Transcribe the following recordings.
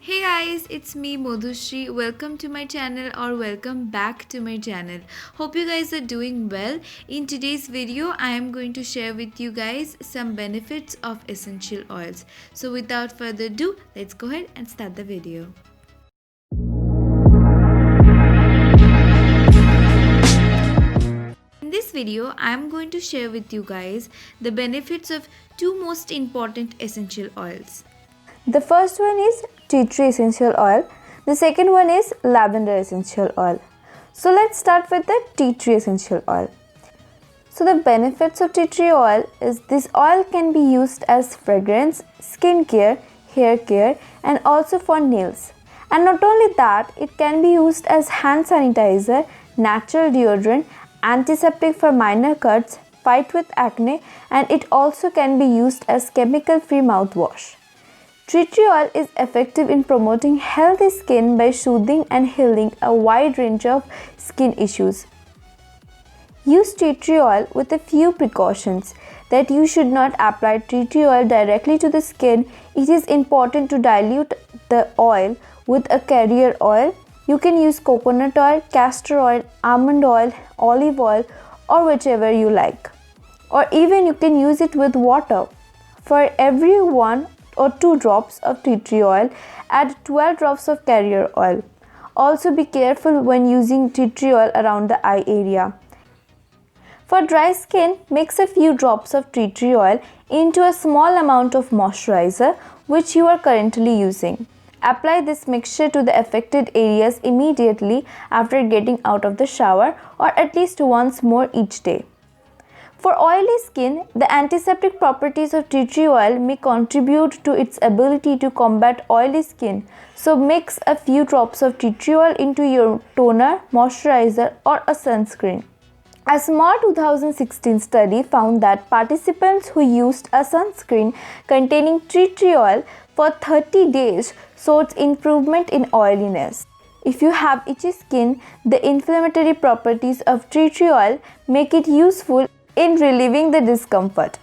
Hey guys, it's me Modhushri. Welcome to my channel or welcome back to my channel. Hope you guys are doing well. In today's video, I am going to share with you guys some benefits of essential oils. So without further ado, let's go ahead and start the video. In this video, I am going to share with you guys the benefits of two most important essential oils. The first one is tea tree essential oil. The second one is lavender essential oil. So let's start with the tea tree essential oil. So the benefits of tea tree oil is this oil can be used as fragrance, skin care, hair care and also for nails. And not only that, it can be used as hand sanitizer, natural deodorant, antiseptic for minor cuts, fight with acne, and it also can be used as chemical-free mouthwash. Tea tree oil is effective in promoting healthy skin by soothing and healing a wide range of skin issues. Use tea tree oil with a few precautions that you should not apply tea tree oil directly to the skin. It is important to dilute the oil with a carrier oil. You can use coconut oil, castor oil, almond oil, olive oil or whichever you like. Or even you can use it with water. For every 1 or 2 drops of tea tree oil, add 12 drops of carrier oil. Also be careful when using tea tree oil around the eye area. For dry skin, mix a few drops of tea tree oil into a small amount of moisturizer which you are currently using. Apply this mixture to the affected areas immediately after getting out of the shower or at least once more each day. For oily skin, the antiseptic properties of tea tree oil may contribute to its ability to combat oily skin. So mix a few drops of tea tree oil into your toner, moisturizer or a sunscreen. A small 2016 study found that participants who used a sunscreen containing tea tree oil for 30 days showed improvement in oiliness. If you have itchy skin, the inflammatory properties of tea tree oil make it useful in relieving the discomfort.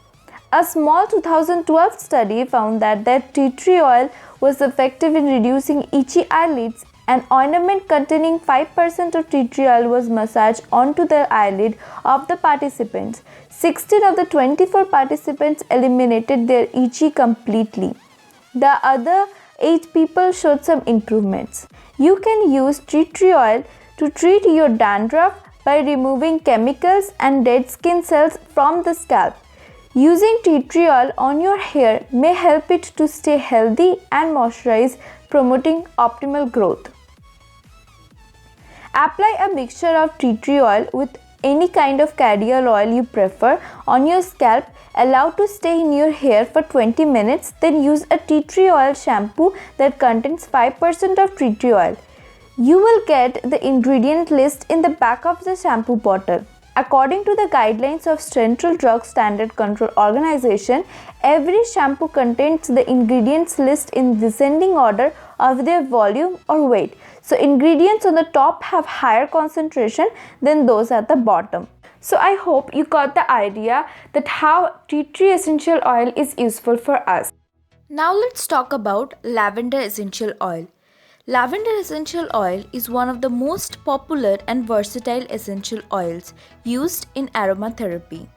A small 2012 study found that tea tree oil was effective in reducing itchy eyelids. An ointment containing 5% of tea tree oil was massaged onto the eyelid of the participants. 16 of the 24 participants eliminated their itchy completely. The other 8 people showed some improvements. You can use tea tree oil to treat your dandruff by removing chemicals and dead skin cells from the scalp. Using tea tree oil on your hair may help it to stay healthy and moisturized, promoting optimal growth. Apply a mixture of tea tree oil with any kind of carrier oil you prefer on your scalp. Allow to stay in your hair for 20 minutes. Then use a tea tree oil shampoo that contains 5% of tea tree oil. You will get the ingredient list in the back of the shampoo bottle. According to the guidelines of Central Drug Standard Control Organization, every shampoo contains the ingredients list in descending order of their volume or weight. So ingredients on the top have higher concentration than those at the bottom. So I hope you got the idea that how tea tree essential oil is useful for us. Now let's talk about lavender essential oil. Lavender essential oil is one of the most popular and versatile essential oils used in aromatherapy.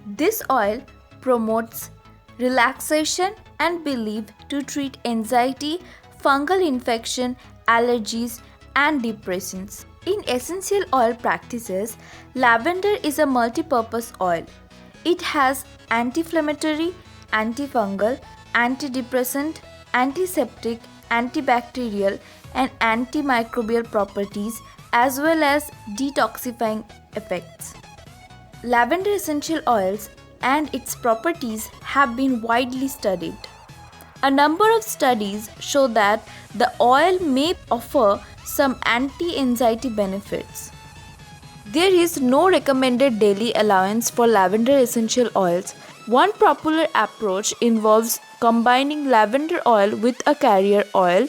This oil promotes relaxation and believed to treat anxiety, fungal infection, allergies, and depressions. In essential oil practices, lavender is a multi-purpose oil. It has anti-inflammatory, antifungal, antidepressant, antiseptic, antibacterial and antimicrobial properties as well as detoxifying effects. Lavender essential oils and its properties have been widely studied. A number of studies show that the oil may offer some anti-anxiety benefits. There is no recommended daily allowance for lavender essential oils. One popular approach involves combining lavender oil with a carrier oil.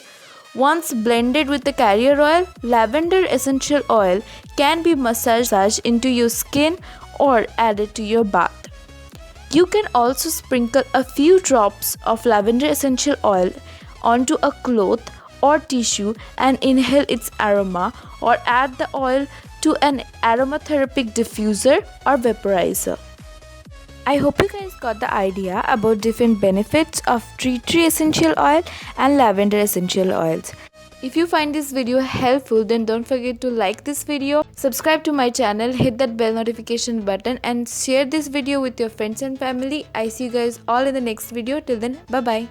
Once blended with the carrier oil, lavender essential oil can be massaged into your skin or added to your bath. You can also sprinkle a few drops of lavender essential oil onto a cloth or tissue and inhale its aroma, or add the oil to an aromatherapic diffuser or vaporizer. I hope you guys got the idea about different benefits of tea tree essential oil and lavender essential oils. If you find this video helpful, then don't forget to like this video, subscribe to my channel, hit that bell notification button and share this video with your friends and family. I see you guys all in the next video. Till then, bye bye.